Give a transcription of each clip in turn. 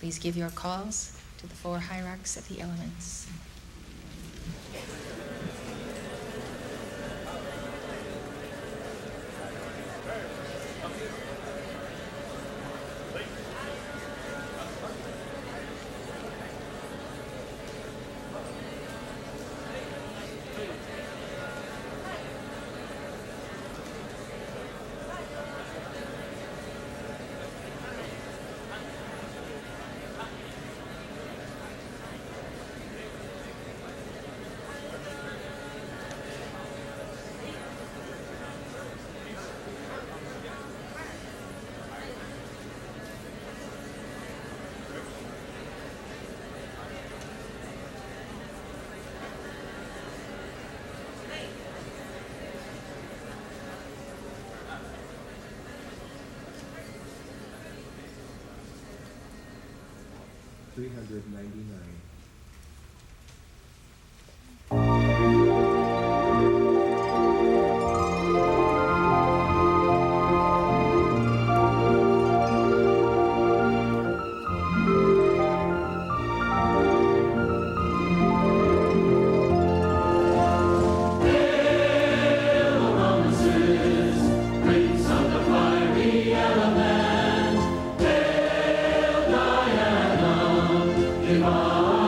Please give your calls to the 4 hierarchs of the elements. $399. Diana,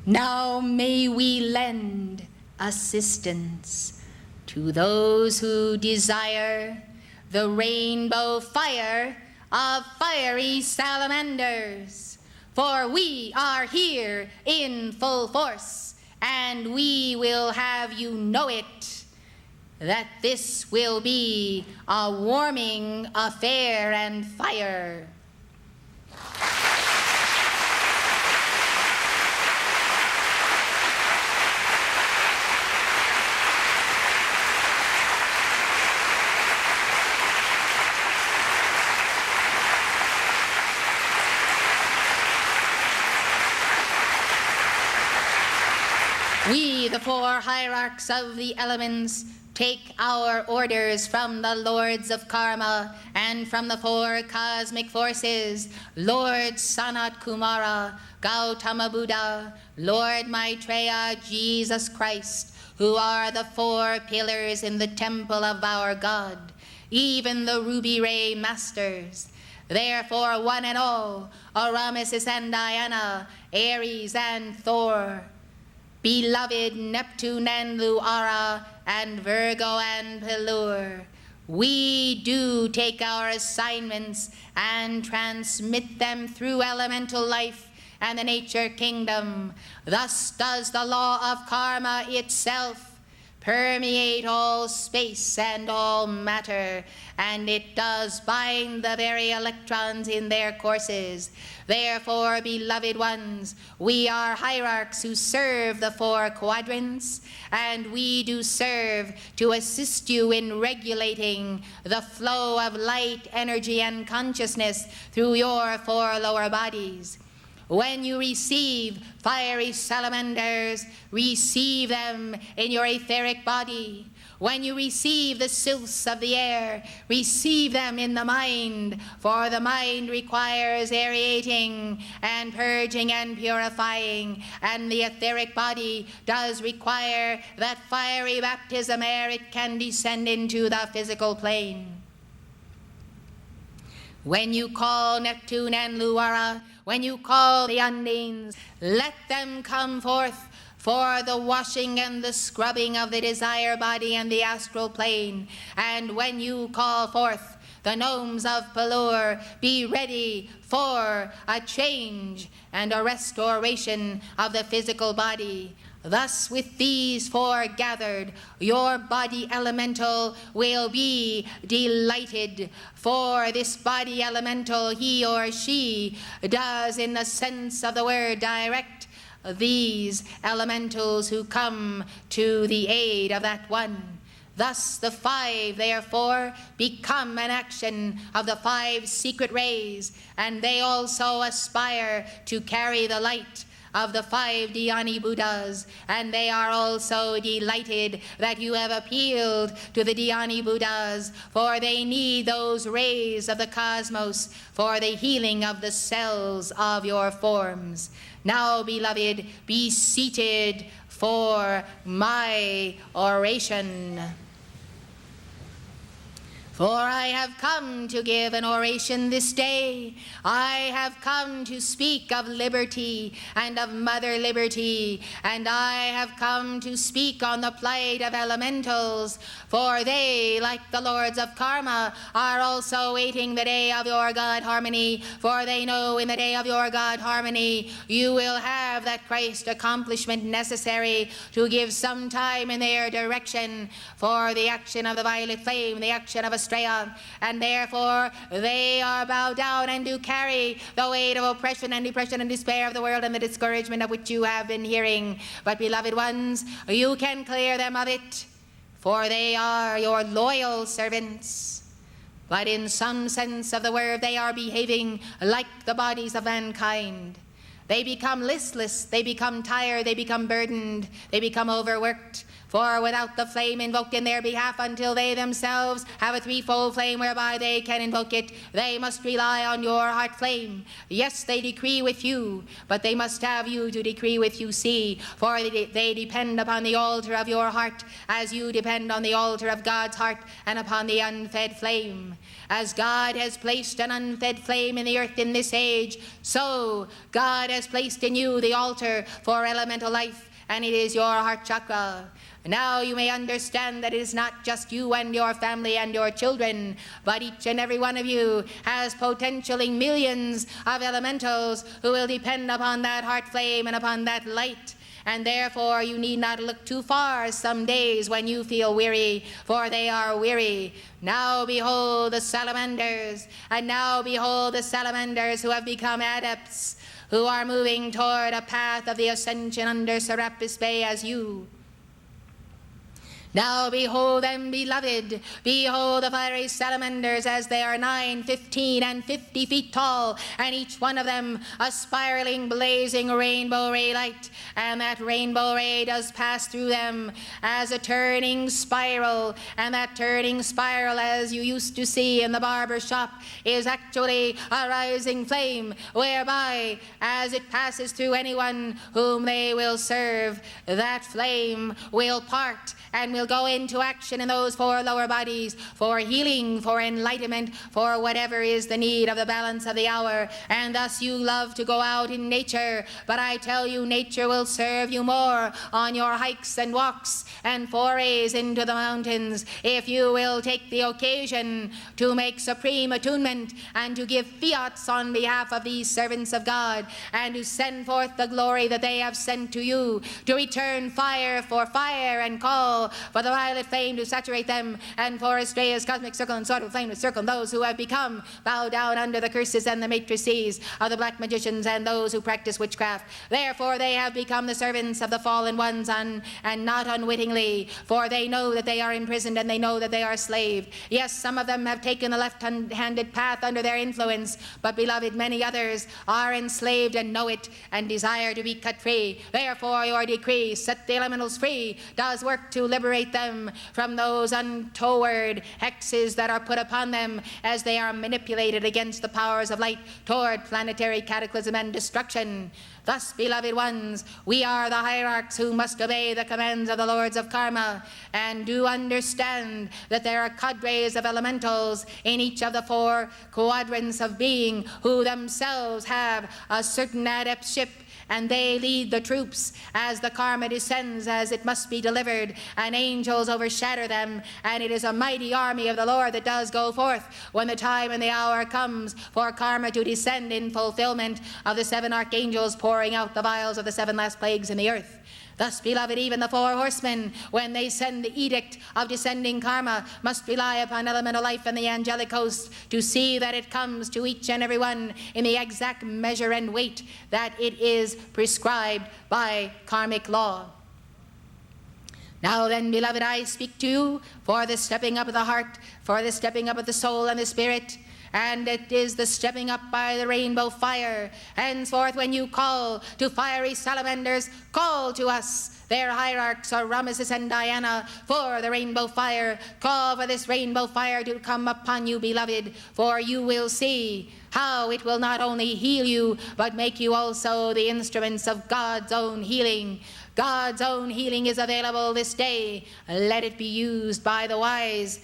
Now may we lend assistance to those who desire the rainbow fire of fiery salamanders. For we are here in full force, and we will have you know it, that this will be a warming affair and fire. We, the four hierarchs of the elements, take our orders from the lords of karma and from the four cosmic forces, Lord Sanat Kumara, Gautama Buddha, Lord Maitreya, Jesus Christ, who are the four pillars in the temple of our God, even the ruby ray masters. Therefore, one and all, Oromasis and Diana, Aries and Thor, beloved Neptune and Luara, and Virgo and Pelur, we do take our assignments and transmit them through elemental life and the nature kingdom. Thus does the law of karma itself permeate all space and all matter, and it does bind the very electrons in their courses. Therefore, beloved ones, we are hierarchs who serve the four quadrants, and we do serve to assist you in regulating the flow of light, energy, and consciousness through your four lower bodies. When you receive fiery salamanders, receive them in your etheric body. When you receive the sylphs of the air, receive them in the mind, for the mind requires aerating and purging and purifying, and the etheric body does require that fiery baptism ere it can descend into the physical plane. When you call Neptune and Luara, when you call the Undines, let them come forth for the washing and the scrubbing of the desire body and the astral plane. And when you call forth the gnomes of Pelur, be ready for a change and a restoration of the physical body. Thus, with these four gathered, your body elemental will be delighted, for this body elemental, he or she, does in the sense of the word direct these elementals who come to the aid of that one. Thus the five, therefore, become an action of the five secret rays, and they also aspire to carry the light of the five Dhyani Buddhas, and they are also delighted that you have appealed to the Dhyani Buddhas, for they need those rays of the cosmos for the healing of the cells of your forms. Now, beloved, be seated for my oration. For I have come to give an oration this day. I have come to speak of liberty and of Mother Liberty, and I have come to speak on the plight of elementals, for they, like the lords of karma, are also waiting the day of your God harmony, for they know in the day of your God harmony you will have that Christ accomplishment necessary to give some time in their direction for the action of the violet flame, the action of Astraea, and therefore they are bowed down and do carry the weight of oppression and depression and despair of the world and the discouragement of which you have been hearing. But, beloved ones, you can clear them of it, for they are your loyal servants. But in some sense of the word, they are behaving like the bodies of mankind. They become listless, they become tired, they become burdened, they become overworked, For without the flame invoked in their behalf, until they themselves have a threefold flame whereby they can invoke it, they must rely on your heart flame. Yes, they decree with you, but they must have you to decree with you. See, for they depend upon the altar of your heart, as you depend on the altar of God's heart and upon the unfed flame. As God has placed an unfed flame in the earth in this age, so God has placed in you the altar for elemental life, and it is your heart chakra. Now you may understand that it is not just you and your family and your children, but each and every one of you has potentially millions of elementals who will depend upon that heart flame and upon that light. And therefore you need not look too far some days when you feel weary, for they are weary. Now behold the salamanders, and now behold the salamanders who have become adepts, who are moving toward a path of the ascension under Serapis Bay as you. Now behold them, beloved, behold the fiery salamanders as they are 9, 15, and 50 feet tall, and each one of them a spiraling, blazing rainbow ray light, and that rainbow ray does pass through them as a turning spiral, and that turning spiral, as you used to see in the barber shop, is actually a rising flame, whereby as it passes through anyone whom they will serve, that flame will part and will go into action in those 4 lower bodies for healing, for enlightenment, for whatever is the need of the balance of the hour. And thus you love to go out in nature, but I tell you, nature will serve you more on your hikes and walks and forays into the mountains if you will take the occasion to make supreme attunement and to give fiats on behalf of these servants of God, and to send forth the glory that they have sent to you, to return fire for fire and call for the violet flame to saturate them, and for Astrea's cosmic circle and sword of flame to circle those who have become bow down under the curses and the matrices of the black magicians and those who practice witchcraft. Therefore they have become the servants of the fallen ones, and not unwittingly, for they know that they are imprisoned and they know that they are slaved. Yes, some of them have taken the left-handed path under their influence, but beloved, many others are enslaved and know it and desire to be cut free. Therefore your decree, set the elementals free, does work to liberate them from those untoward hexes that are put upon them as they are manipulated against the powers of light toward planetary cataclysm and destruction. Thus, beloved ones, we are the hierarchs who must obey the commands of the lords of karma, and do understand that there are cadres of elementals in each of the 4 quadrants of being who themselves have a certain adeptship, and they lead the troops as the karma descends, as it must be delivered, and angels overshadow them, and it is a mighty army of the Lord that does go forth when the time and the hour comes for karma to descend in fulfillment of the 7 archangels pouring out the vials of the 7 last plagues in the earth. Thus, beloved, even the 4 horsemen, when they send the edict of descending karma, must rely upon elemental life and the angelic host to see that it comes to each and every one in the exact measure and weight that it is prescribed by karmic law. Now then, beloved, I speak to you for the stepping up of the heart, for the stepping up of the soul and the spirit, and it is the stepping up by the rainbow fire. Henceforth, when you call to fiery salamanders, call to us, their hierarchs, Oromasis and Diana, for the rainbow fire. Call for this rainbow fire to come upon you, beloved, for you will see how it will not only heal you, but make you also the instruments of God's own healing. God's own healing is available this day. Let it be used by the wise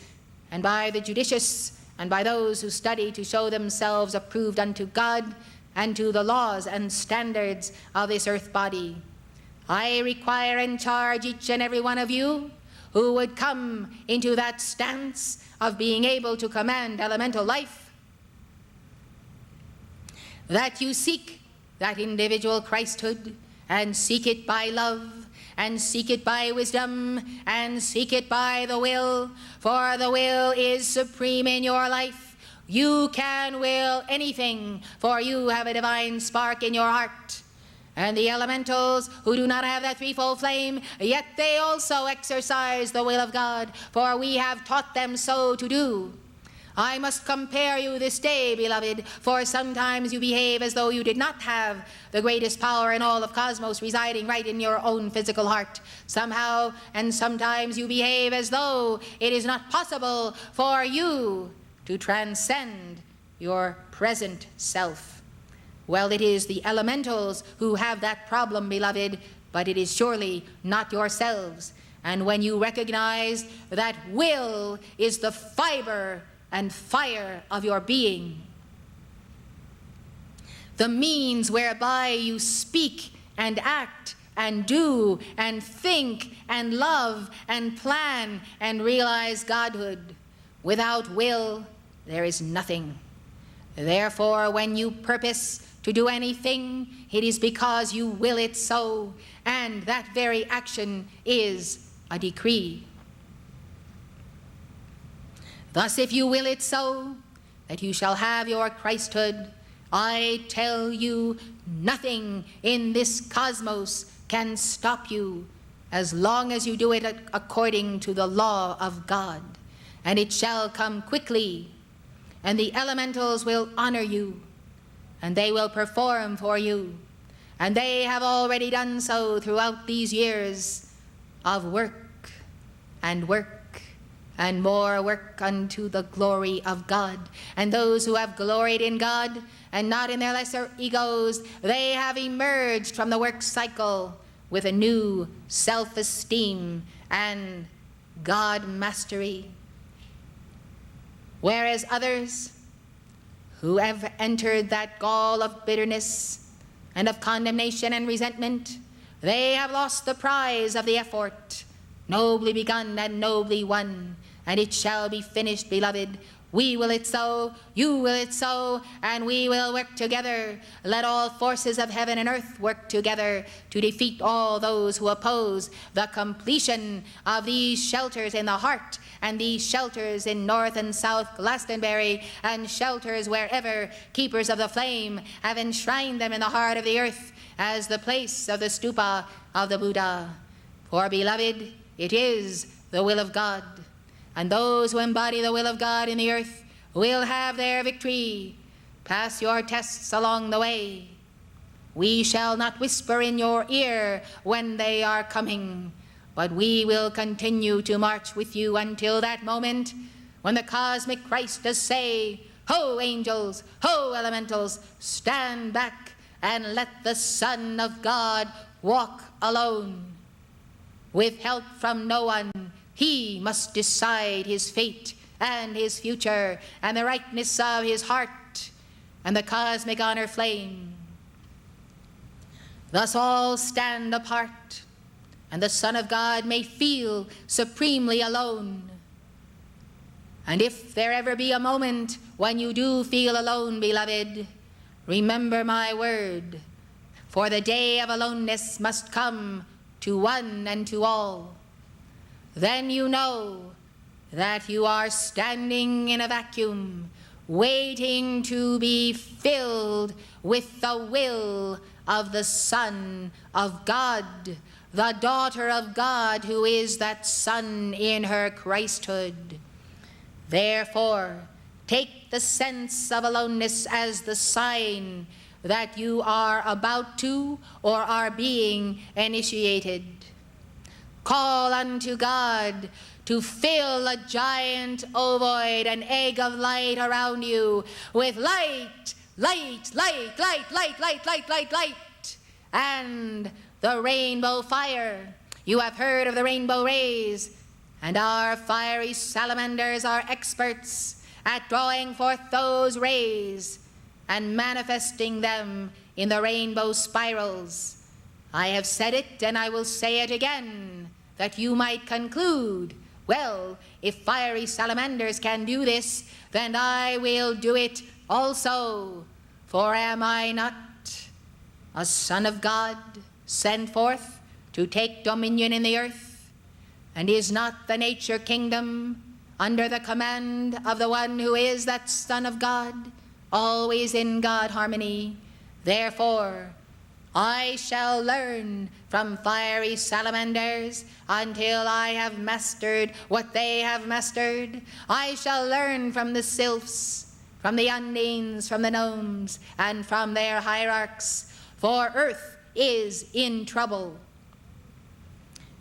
and by the judicious, and by those who study to show themselves approved unto God and to the laws and standards of this earth body. I require and charge each and every one of you who would come into that stance of being able to command elemental life, that you seek that individual Christhood, and seek it by love, and seek it by wisdom, and seek it by the will, for the will is supreme in your life. You can will anything, for you have a divine spark in your heart. And the elementals who do not have that threefold flame, yet they also exercise the will of God, for we have taught them so to do. I must compare you this day, beloved, for sometimes you behave as though you did not have the greatest power in all of cosmos residing right in your own physical heart. Somehow and sometimes you behave as though it is not possible for you to transcend your present self. Well, it is the elementals who have that problem, beloved, but it is surely not yourselves. And when you recognize that will is the fiber and fire of your being, the means whereby you speak and act and do and think and love and plan and realize Godhood. Without will, there is nothing. Therefore, when you purpose to do anything, it is because you will it so, and that very action is a decree. Thus, if you will it so, that you shall have your Christhood, I tell you, nothing in this cosmos can stop you as long as you do it according to the law of God. And it shall come quickly, and the elementals will honor you, and they will perform for you. And they have already done so throughout these years of work and more work unto the glory of God. And those who have gloried in God and not in their lesser egos, they have emerged from the work cycle with a new self-esteem and God mastery. Whereas others who have entered that gall of bitterness and of condemnation and resentment, they have lost the prize of the effort, nobly begun and nobly won. And it shall be finished, beloved. We will it so, you will it so, and we will work together. Let all forces of heaven and earth work together to defeat all those who oppose the completion of these shelters in the heart, and these shelters in North and South Glastonbury, and shelters wherever keepers of the flame have enshrined them in the heart of the earth as the place of the stupa of the Buddha. For, beloved, it is the will of God. And those who embody the will of God in the earth will have their victory. Pass your tests along the way. We shall not whisper in your ear when they are coming, but we will continue to march with you until that moment when the cosmic Christ does say, "Ho, angels, ho, elementals, stand back and let the Son of God walk alone. With help from no one, he must decide his fate and his future and the rightness of his heart and the cosmic honor flame." Thus all stand apart, and the Son of God may feel supremely alone. And if there ever be a moment when you do feel alone, beloved, remember my word, for the day of aloneness must come to one and to all. Then you know that you are standing in a vacuum, waiting to be filled with the will of the Son of God, the daughter of God, who is that Son in her Christhood. Therefore, take the sense of aloneness as the sign that you are about to or are being initiated. Call unto God to fill a giant ovoid, an egg of light around you with light, light, light, light, light, light, light, light, light, and the rainbow fire. You have heard of the rainbow rays, and our fiery salamanders are experts at drawing forth those rays and manifesting them in the rainbow spirals. I have said it, and I will say it again, that you might conclude, well, if fiery salamanders can do this, then I will do it also. For am I not a Son of God, sent forth to take dominion in the earth? And is not the nature kingdom under the command of the one who is that Son of God, always in God harmony? Therefore, I shall learn from fiery salamanders until I have mastered what they have mastered. I shall learn from the sylphs, from the undines, from the gnomes, and from their hierarchs, for earth is in trouble.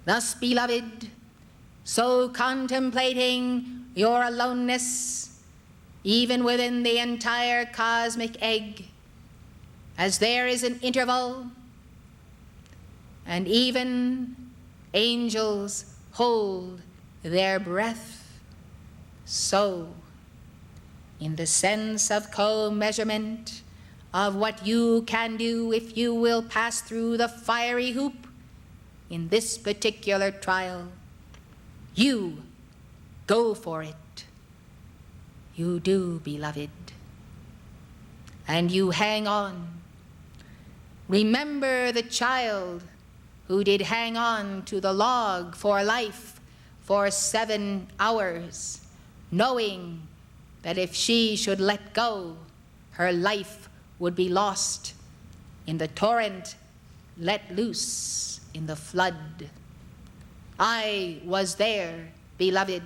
Thus, beloved, so contemplating your aloneness, even within the entire cosmic egg, as there is an interval, and even angels hold their breath, so, in the sense of co-measurement of what you can do if you will pass through the fiery hoop in this particular trial, you go for it. You do, beloved. And you hang on. Remember the child who did hang on to the log for life for 7 hours, knowing that if she should let go, her life would be lost in the torrent let loose in the flood. I was there, beloved.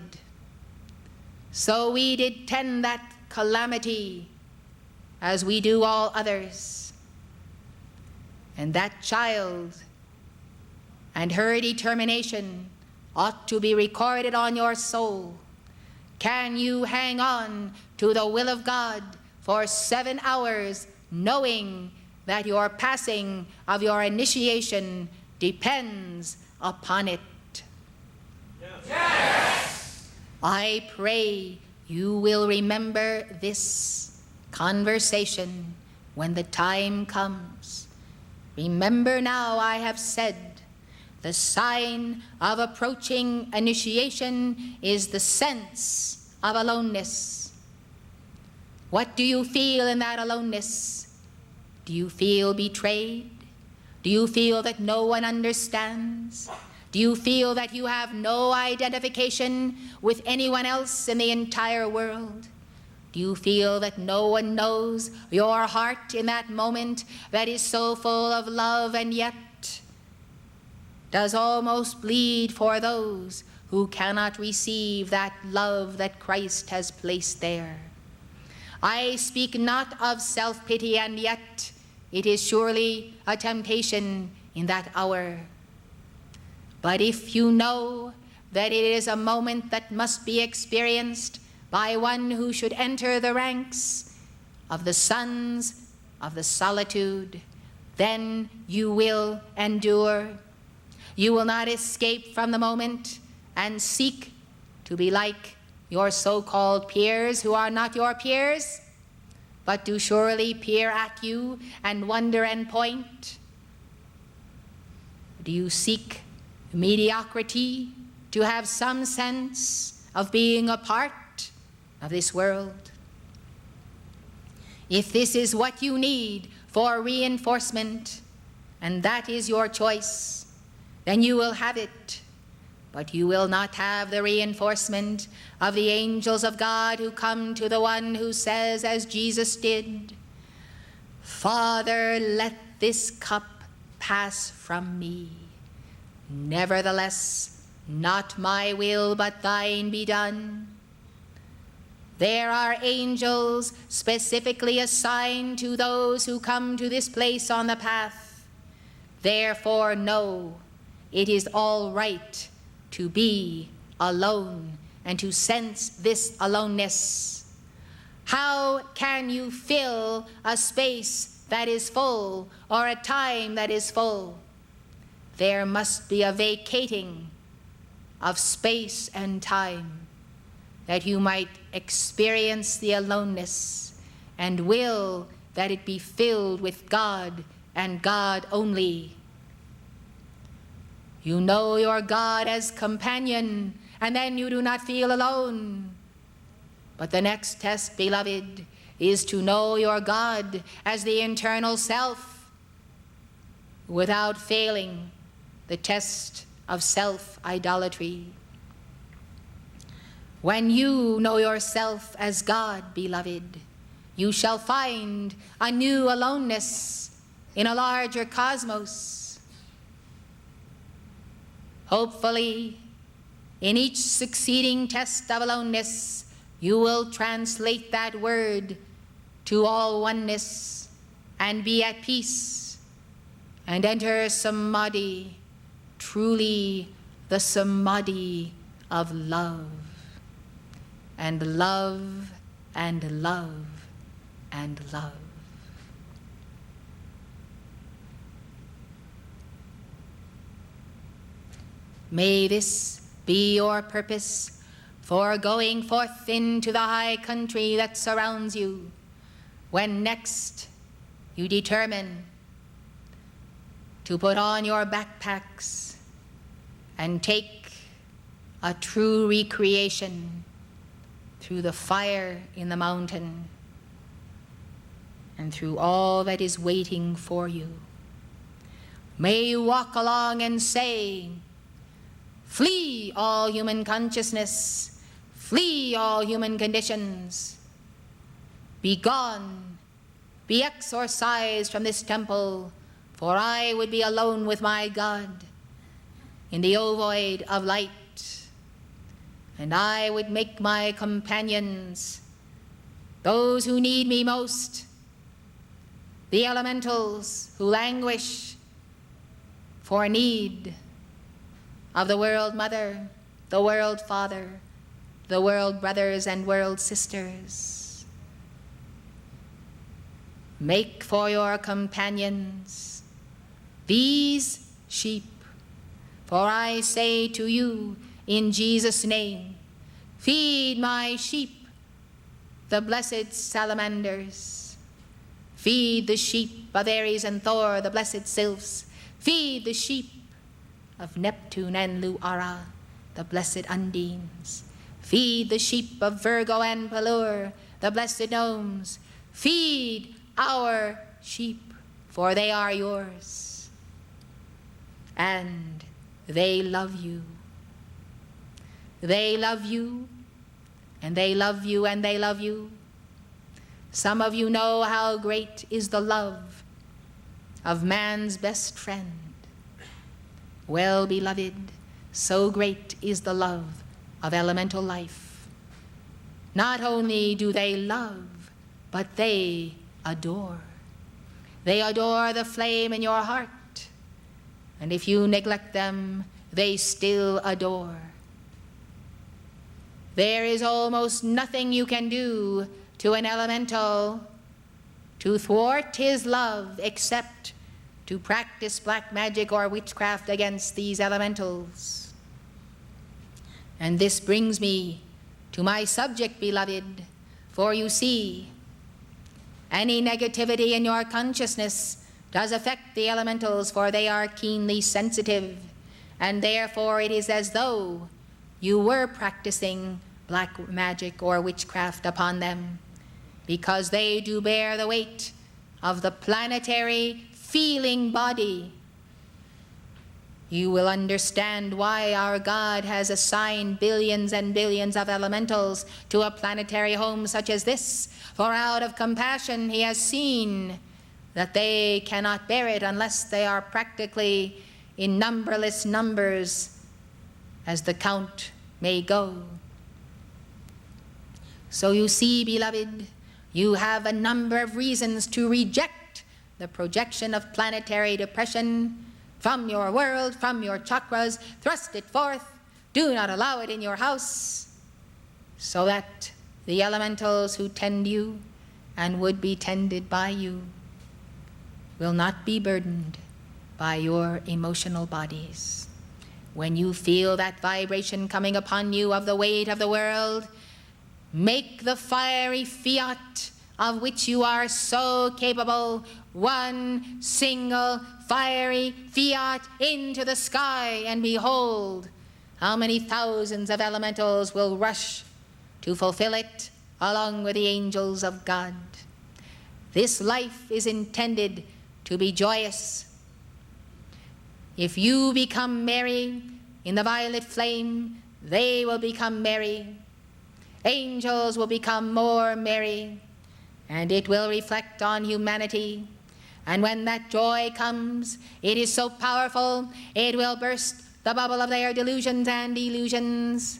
So we did tend that calamity as we do all others. And that child and her determination ought to be recorded on your soul. Can you hang on to the will of God for 7 hours, knowing that your passing of your initiation depends upon it? Yes. I pray you will remember this conversation when the time comes. Remember now, I have said, the sign of approaching initiation is the sense of aloneness. What do you feel in that aloneness? Do you feel betrayed? Do you feel that no one understands? Do you feel that you have no identification with anyone else in the entire world? Do you feel that no one knows your heart in that moment that is so full of love and yet does almost bleed for those who cannot receive that love that Christ has placed there? I speak not of self-pity, and yet it is surely a temptation in that hour. But if you know that it is a moment that must be experienced by one who should enter the ranks of the sons of the solitude, then you will endure. You will not escape from the moment and seek to be like your so-called peers who are not your peers, but do surely peer at you and wonder and point. Do you seek mediocrity to have some sense of being a part of this world? If this is what you need for reinforcement, and that is your choice, then you will have it. But you will not have the reinforcement of the angels of God who come to the one who says, as Jesus did, "Father, let this cup pass from me. Nevertheless, not my will, but thine be done." There are angels specifically assigned to those who come to this place on the path. Therefore, know it is all right to be alone and to sense this aloneness. How can you fill a space that is full or a time that is full? There must be a vacating of space and time that you might experience the aloneness and will that it be filled with God and God only. You know your God as companion, and then you do not feel alone. But the next test, beloved, is to know your God as the internal self, without failing the test of self-idolatry. When you know yourself as God, beloved, you shall find a new aloneness in a larger cosmos. Hopefully, in each succeeding test of aloneness, you will translate that word to all oneness and be at peace and enter samadhi, truly the samadhi of love, and love and love and love. May this be your purpose for going forth into the high country that surrounds you, when next you determine to put on your backpacks and take a true recreation through the fire in the mountain and through all that is waiting for you. May you walk along and say, flee all human consciousness, flee all human conditions. Be gone, be exorcised from this temple, for I would be alone with my God in the ovoid of light, and I would make my companions, those who need me most, the elementals who languish for need of the world mother, the world father, the world brothers and world sisters. Make for your companions these sheep, for I say to you in Jesus' name, feed my sheep, the blessed salamanders. Feed the sheep of Aries and Thor, the blessed sylphs. Feed the sheep of Neptune and Luara, the blessed undines. Feed the sheep of Virgo and Pelur, the blessed gnomes. Feed our sheep, for they are yours, and they love you. They love you, and they love you, and they love you. Some of you know how great is the love of man's best friend. Well, beloved, so great is the love of elemental life. Not only do they love, but they adore. They adore the flame in your heart, and if you neglect them, they still adore. There is almost nothing you can do to an elemental to thwart his love except to practice black magic or witchcraft against these elementals. And this brings me to my subject, beloved, for you see, any negativity in your consciousness does affect the elementals, for they are keenly sensitive, and therefore it is as though you were practicing black magic or witchcraft upon them, because they do bear the weight of the planetary feeling body. You will understand why our God has assigned billions and billions of elementals to a planetary home such as this, for out of compassion he has seen that they cannot bear it unless they are practically in numberless numbers, as the count may go. So you see, beloved, you have a number of reasons to reject the projection of planetary depression from your world, from your chakras. Thrust it forth. Do not allow it in your house, so that the elementals who tend you and would be tended by you will not be burdened by your emotional bodies. When you feel that vibration coming upon you of the weight of the world, make the fiery fiat of which you are so capable, one single fiery fiat into the sky, and behold, how many thousands of elementals will rush to fulfill it along with the angels of God. This life is intended to be joyous. If you become merry in the violet flame, they will become merry. Angels will become more merry, and it will reflect on humanity And when that joy comes, it is so powerful, it will burst the bubble of their delusions and illusions.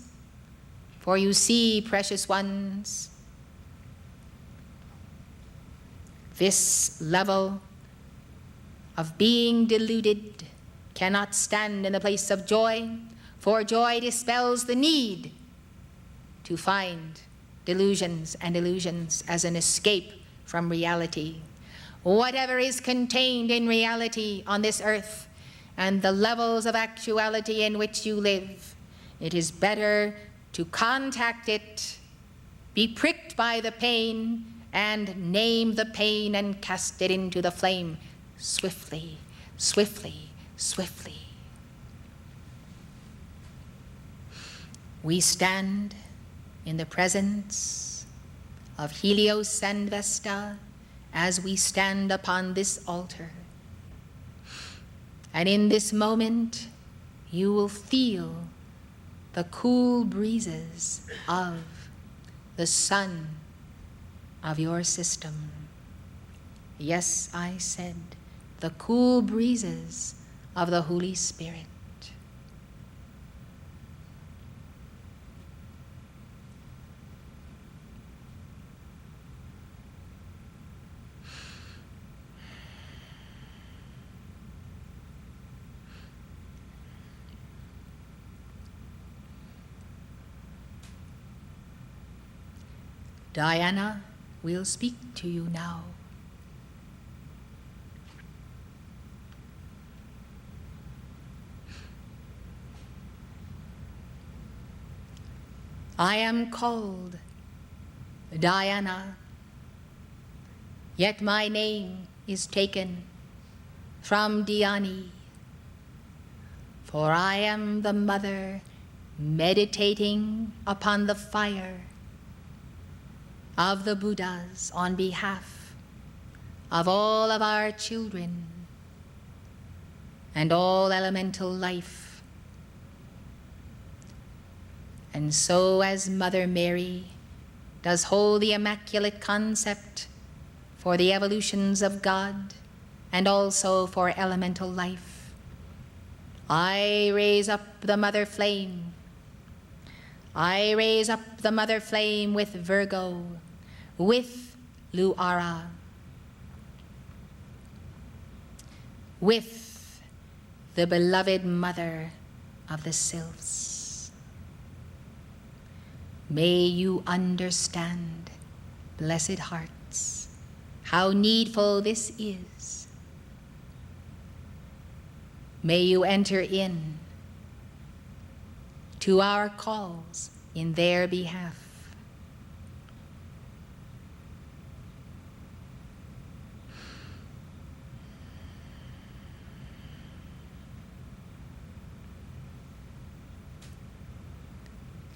For you see, precious ones, this level of being deluded cannot stand in the place of joy, for joy dispels the need to find delusions and illusions as an escape from reality. Whatever is contained in reality on this earth and the levels of actuality in which you live, it is better to contact it, be pricked by the pain, and name the pain and cast it into the flame swiftly, swiftly, swiftly. We stand in the presence of Helios and Vesta as we stand upon this altar. And in this moment, you will feel the cool breezes of the sun of your system. Yes, I said, the cool breezes of the Holy Spirit. Diana will speak to you now. I am called Diana, yet my name is taken from Diani, for I am the mother meditating upon the fire of the Buddhas on behalf of all of our children and all elemental life. And so as Mother Mary does hold the Immaculate Concept for the evolutions of God and also for elemental life, I raise up the Mother Flame. I raise up the Mother Flame with Virgo, with Luara, with the beloved Mother of the Sylphs. May you understand, blessed hearts, how needful this is. May you enter in to our calls in their behalf.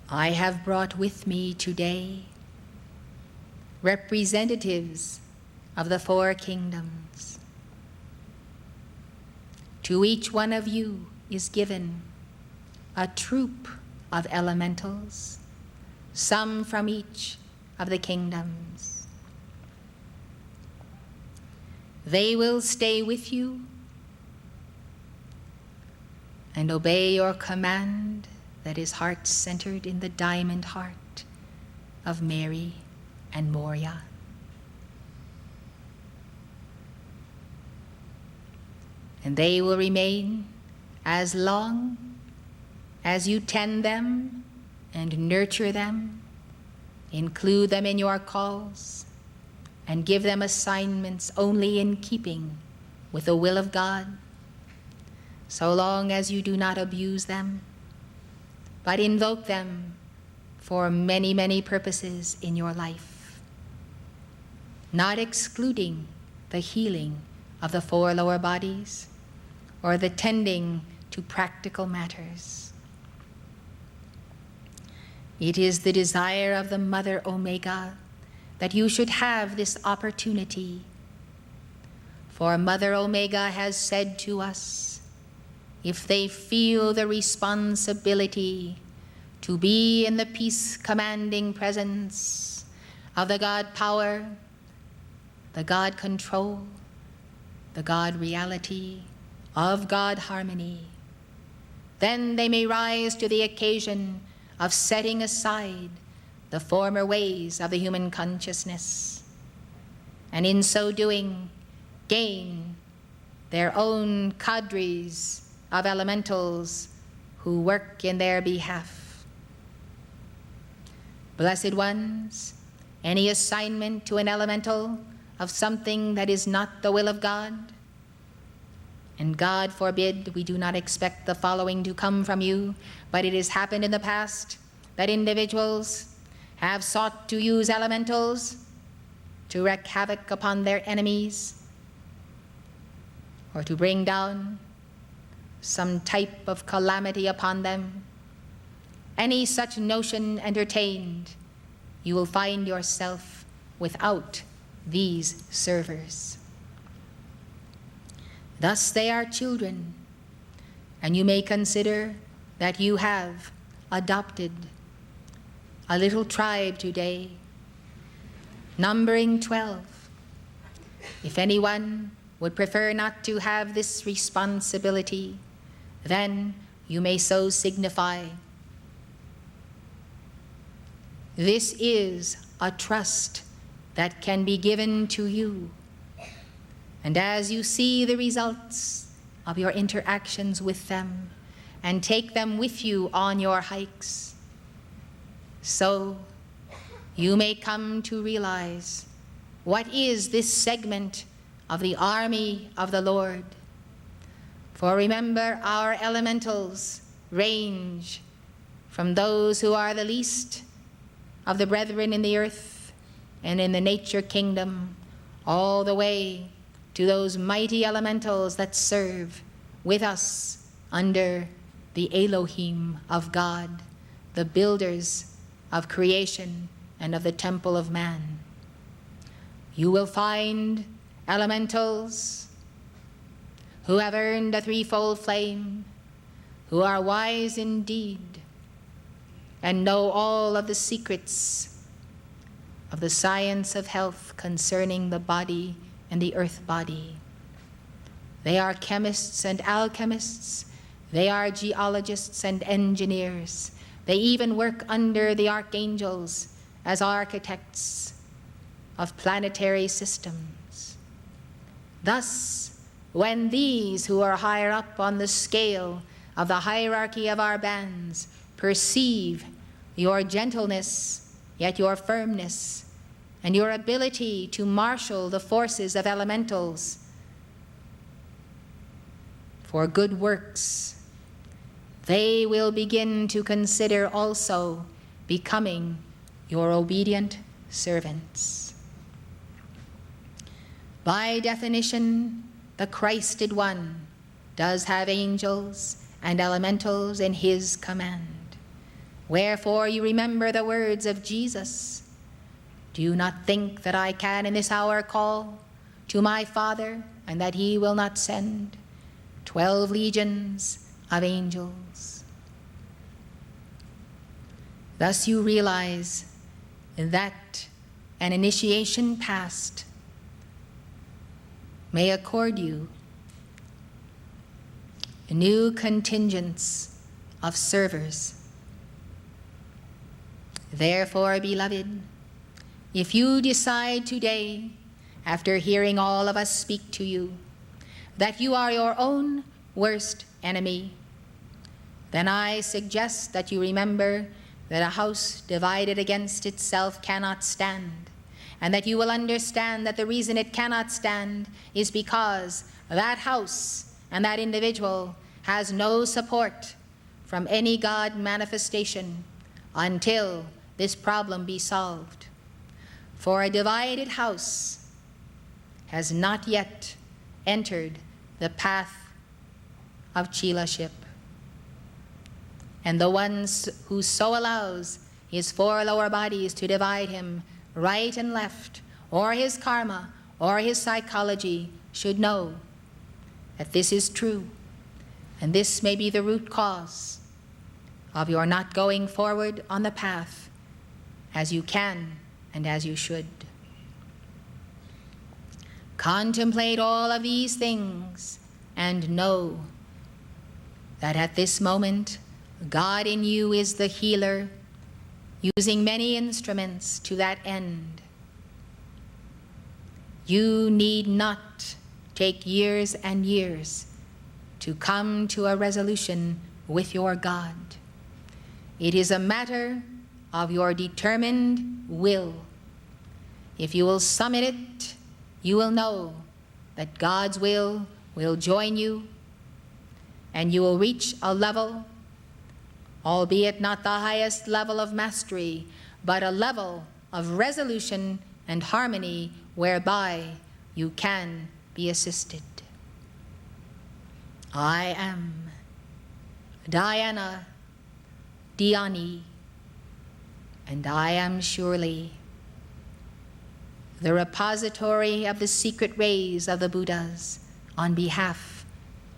I have brought with me today representatives of the 4 kingdoms. To each one of you is given a troop of elementals, some from each of the kingdoms. They will stay with you and obey your command that is heart-centered in the diamond heart of Mary and Moria. And they will remain as long as you tend them and nurture them, include them in your calls, and give them assignments only in keeping with the will of God, so long as you do not abuse them, but invoke them for many, many purposes in your life, not excluding the healing of the 4 lower bodies or the tending to practical matters. It is the desire of the Mother Omega that you should have this opportunity, for Mother Omega has said to us, if they feel the responsibility to be in the peace-commanding presence of the God power, the God control, the God reality of God harmony. Then they may rise to the occasion of setting aside the former ways of the human consciousness, and in so doing, gain their own cadres of elementals who work in their behalf. Blessed ones, any assignment to an elemental of something that is not the will of God, and God forbid we do not expect the following to come from you, but it has happened in the past that individuals have sought to use elementals to wreak havoc upon their enemies, or to bring down some type of calamity upon them. Any such notion entertained, you will find yourself without these servers. Thus they are children, and you may consider that you have adopted a little tribe today, numbering 12. If anyone would prefer not to have this responsibility, then you may so signify. This is a trust that can be given to you. And as you see the results of your interactions with them and take them with you on your hikes, so you may come to realize what is this segment of the army of the Lord. For remember, our elementals range from those who are the least of the brethren in the earth and in the nature kingdom, all the way to those mighty elementals that serve with us under the Elohim of God, the builders of creation and of the temple of man. You will find elementals who have earned a threefold flame, who are wise indeed, and know all of the secrets of the science of health concerning the body and the earth body. They are chemists and alchemists. They are geologists and engineers. They even work under the archangels as architects of planetary systems. Thus, when these who are higher up on the scale of the hierarchy of our bands perceive your gentleness, yet your firmness, and your ability to marshal the forces of elementals for good works, they will begin to consider also becoming your obedient servants. By definition, the Christed One does have angels and elementals in his command. Wherefore you remember the words of Jesus. Do you not think that I can in this hour call to my Father, and that he will not send 12 legions of angels? Thus you realize that an initiation past may accord you a new contingents of servers. Therefore, beloved, if you decide today, after hearing all of us speak to you, that you are your own worst enemy, then I suggest that you remember that a house divided against itself cannot stand, and that you will understand that the reason it cannot stand is because that house and that individual has no support from any God manifestation until this problem be solved. For a divided house has not yet entered the path of chelaship. And the one who so allows his 4 lower bodies to divide him right and left, or his karma, or his psychology, should know that this is true, and this may be the root cause of your not going forward on the path as you can and as you should. Contemplate all of these things and know that at this moment, God in you is the healer, using many instruments to that end. You need not take years and years to come to a resolution with your God. It is a matter of your determined will. If you will summit it, you will know that God's will join you, and you will reach a level, albeit not the highest level of mastery, but a level of resolution and harmony whereby you can be assisted. I am Diana Diani, and I am surely the repository of the secret rays of the Buddhas on behalf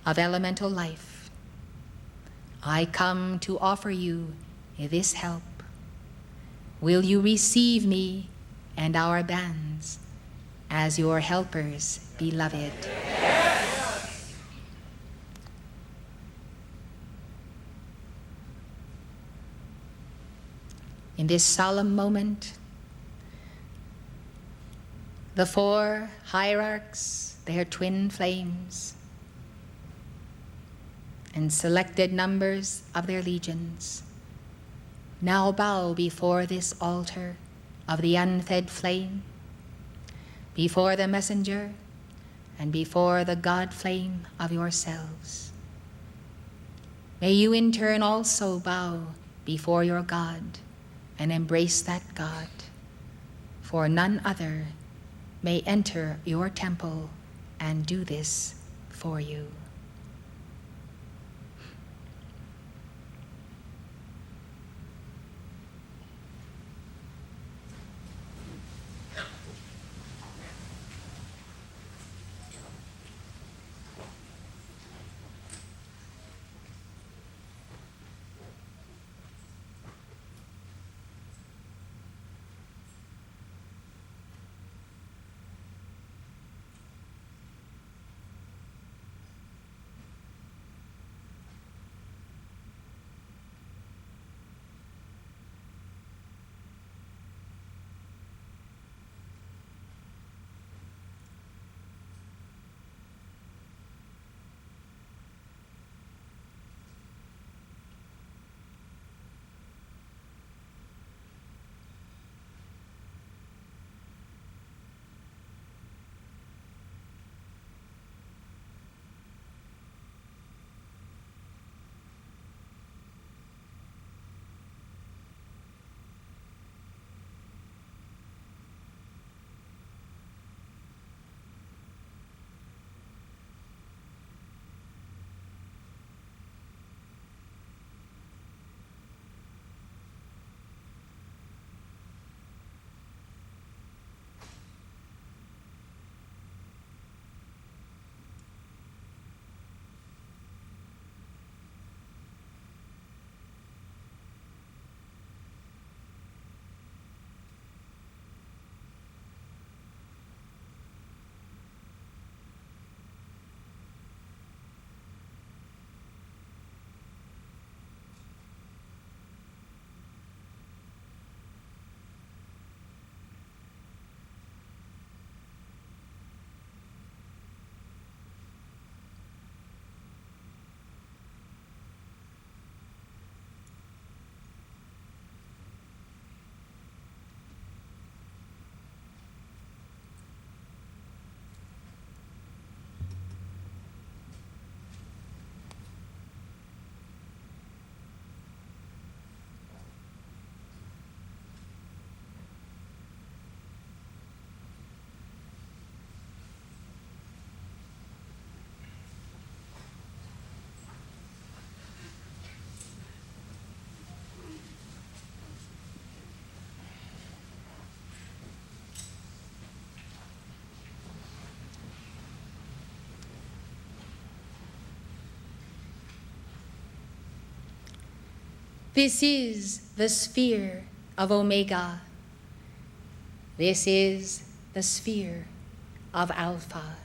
of elemental life. I come to offer you this help. Will you receive me and our bands as your helpers, beloved? In this solemn moment, the four hierarchs, their twin flames, and selected numbers of their legions now bow before this altar of the unfed flame, before the messenger, and before the God flame of yourselves. May you in turn also bow before your God and embrace that God, for none other may enter your temple and do this for you. This is the sphere of Omega. This is the sphere of Alpha.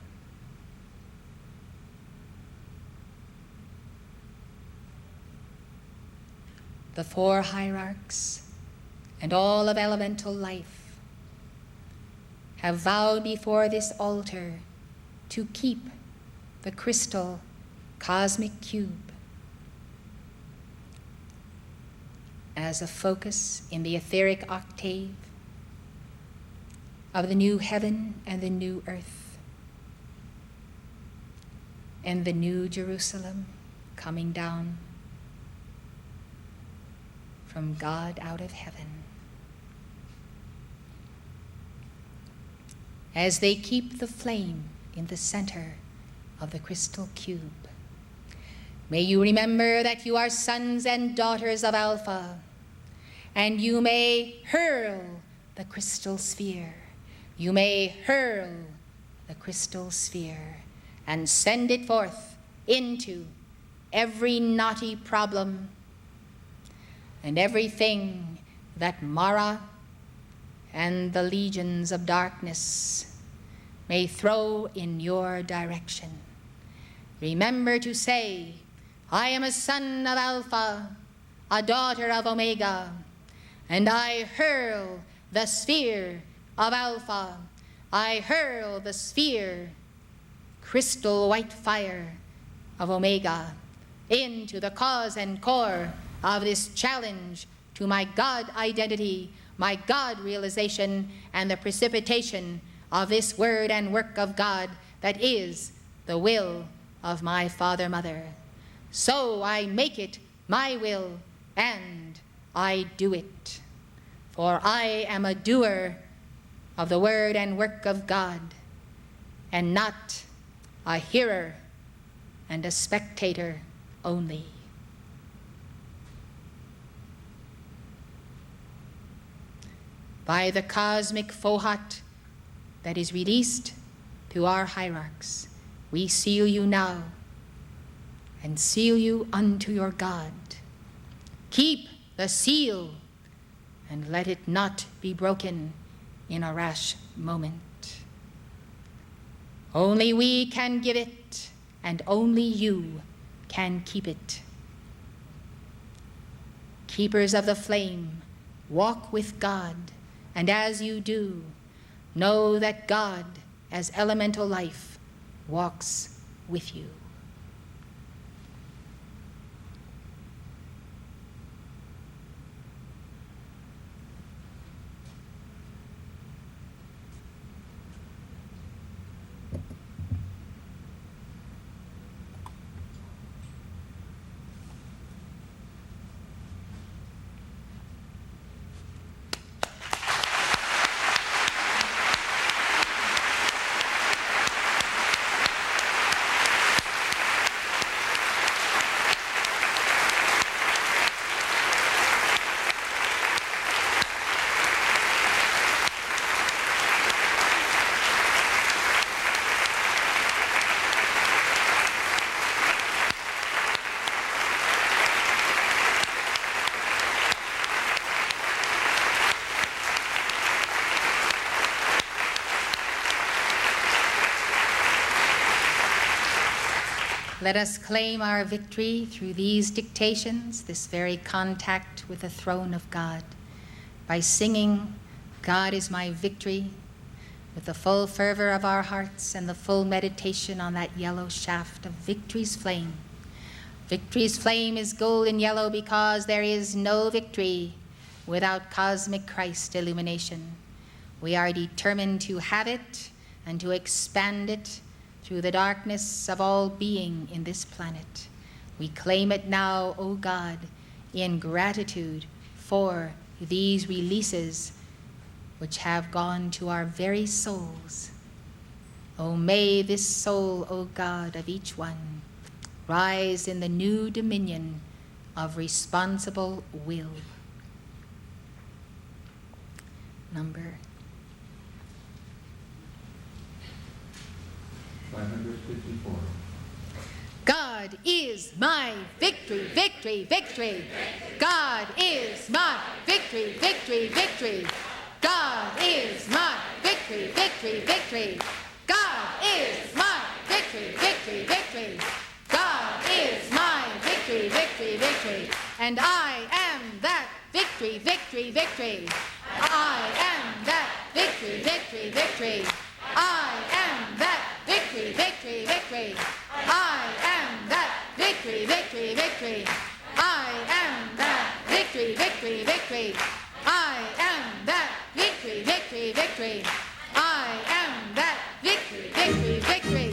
The four hierarchs and all of elemental life have vowed before this altar to keep the crystal cosmic cube as a focus in the etheric octave of the new heaven and the new earth and the new Jerusalem coming down from God out of heaven. As they keep the flame in the center of the crystal cube, may you remember that you are sons and daughters of Alpha, and you may hurl the crystal sphere. You may hurl the crystal sphere and send it forth into every knotty problem and everything that Mara and the legions of darkness may throw in your direction. Remember to say, I am a son of Alpha, a daughter of Omega, and I hurl the sphere of Alpha. I hurl the sphere, crystal white fire of Omega, into the cause and core of this challenge to my God identity, my God realization, and the precipitation of this word and work of God that is the will of my Father, Mother. So I make it my will, and I do it. For I am a doer of the word and work of God, and not a hearer and a spectator only. By the cosmic fohat that is released to our hierarchs, we seal you now and seal you unto your God. Keep the seal and let it not be broken in a rash moment. Only we can give it, and only you can keep it. Keepers of the flame, walk with God, and as you do, know that God, as elemental life, walks with you. Let us claim our victory through these dictations, this very contact with the throne of God, by singing, God is my victory, with the full fervor of our hearts and the full meditation on that yellow shaft of victory's flame. Victory's flame is golden yellow because there is no victory without cosmic Christ illumination. We are determined to have it and to expand it through the darkness of all being in this planet. We claim it now, O God, in gratitude for these releases which have gone to our very souls. Oh, may this soul, O God, of each one rise in the new dominion of responsible will. Number 554. God is my victory, victory, victory. God is my victory, victory, victory. God is my victory, victory, victory. God is my victory, victory, victory. God is my victory, victory, victory. And I am that victory, victory, victory. I am that victory, victory, victory. I am that victory, victory, victory. I am that victory, victory, victory. I am that victory, victory, victory. I am that victory, victory, victory. I am that victory, victory, victory.